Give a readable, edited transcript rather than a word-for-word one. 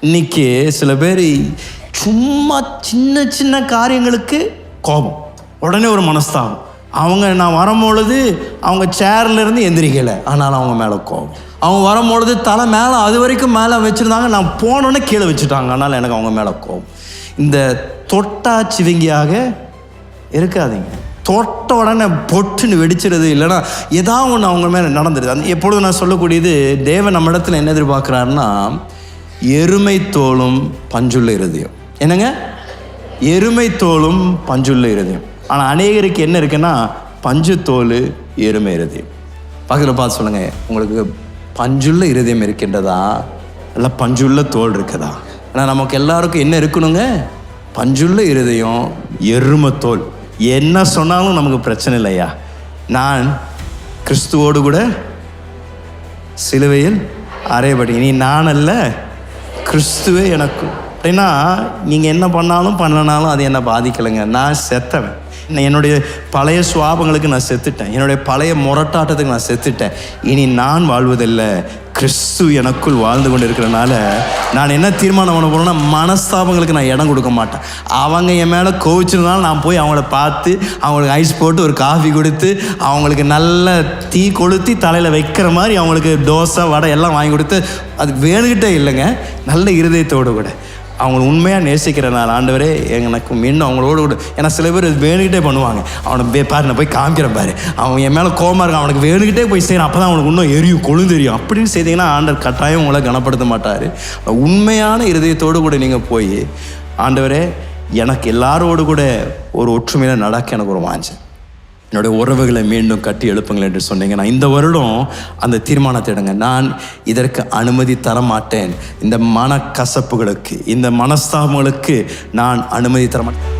இன்னைக்கு சில பேர் சும்மா சின்ன சின்ன காரியங்களுக்கு கோபம், உடனே ஒரு மனஸ்தாபம். நான் வரும்பொழுது அவங்க சேர்லேருந்து எந்திரிக்கலை, ஆனாலும் அவங்க மேலே கோபம். அவங்க வரும்பொழுது தலை மேலே அது வரைக்கும் மேலே வச்சுருந்தாங்க, நான் போனோடனே கீழே வச்சுட்டாங்க, அதனால் எனக்கு அவங்க மேலே கோபம். இந்த தொட்டாச்சிவங்கியாக இருக்காதீங்க. தொட்ட உடனே பொட்டுன்னு வெடிச்சிருது, இல்லைன்னா ஏதாவது ஒன்று அவங்க மேலே நடந்துடுது. அந்த எப்பொழுதும் நான் சொல்லக்கூடியது, தேவன் நம்ம இடத்துல என்ன எதிர்பார்க்குறாருன்னா, எருமை தோலும் பஞ்சுள்ள இருதயம். என்னங்க? எருமை தோலும் பஞ்சுள்ள இருதயம். ஆனால் அநேகருக்கு என்ன இருக்குன்னா, பஞ்சு தோல் எருமை இருதயம். பக்கத்தில் பார்த்து சொல்லுங்க, உங்களுக்கு பஞ்சுள்ள இருதயம் இருக்கின்றதா இல்லை பஞ்சுள்ள தோல் இருக்குதா? ஆனால் நமக்கு எல்லாருக்கும் என்ன இருக்கணுங்க? பஞ்சுள்ள இருதயம், எருமை தோல். என்ன சொன்னாலும் நமக்கு பிரச்சனை இல்லையா. நான் கிறிஸ்துவோடு கூட சிலுவையில் அறையப்படி, இனி நான் அல்ல கிறிஸ்துவே எனக்கு. அப்படின்னா நீங்கள் என்ன பண்ணாலும் பண்ணனாலும் அது என்னை பாதிக்கலைங்க. நான் செத்தவன். என்னுடைய பழைய சுவாபங்களுக்கு நான் செத்துட்டேன், என்னுடைய பழைய முரட்டாட்டத்துக்கு நான் செத்துட்டேன். இனி நான் வாழ்வதில்லை, கிறிஸ்து எனக்குள் வாழ்ந்து கொண்டு இருக்கிறனால நான் என்ன தீர்மானம் பண்ண போகிறேன்னா, மனஸ்தாபங்களுக்கு நான் இடம் கொடுக்க மாட்டேன். அவங்க என் மேலே கோவிச்சிருந்தாலும் நான் போய் அவங்கள பார்த்து அவங்களுக்கு ஐஸ் போட்டு ஒரு காஃபி கொடுத்து அவங்களுக்கு நல்ல தீ கொளுத்தி தலையில் வைக்கிற மாதிரி அவங்களுக்கு தோசை வடை எல்லாம் வாங்கி கொடுத்து, அது வேணுகிட்டே இல்லைங்க, நல்ல இருதயத்தோடு கூட அவங்கள உண்மையாக நேசிக்கிறனால, ஆண்டவரே எனக்கு மீண்டும் அவங்களோடு கூட. ஏன்னா சில பேர் வேணுகிட்டே பண்ணுவாங்க, அவனை பாரு நான் போய் காமிக்கிறேன் பாரு, அவன் என் மேலே கோபமாக இருக்கான், அவனுக்கு வேணுகிட்டே போய் செய்யணும், அப்போ தான் அவனுக்கு இன்னும் எரியும் கொழுந்தெரியும் அப்படின்னு செய்தீங்கன்னா ஆண்டவர் கட்டாயம் உங்களை கனப்படுத்த மாட்டார். உண்மையான இருதயத்தோடு கூட நீங்கள் போய், ஆண்டவரே எனக்கு எல்லாரோடு கூட ஒரு ஒற்றுமையில் நடக்க எனக்கு ஒரு வாஞ்சேன், என்னுடைய உறவுகளை மீண்டும் கட்டி எழுப்புங்கள் என்று சொன்னீங்கன்னா, இந்த வருடம் அந்த தீர்மானத்தை எடுங்க. நான் இதற்கு அனுமதி தர மாட்டேன். இந்த மனக்கசப்புகளுக்கு, இந்த மனஸ்தாபங்களுக்கு நான் அனுமதி தர மாட்டேன்.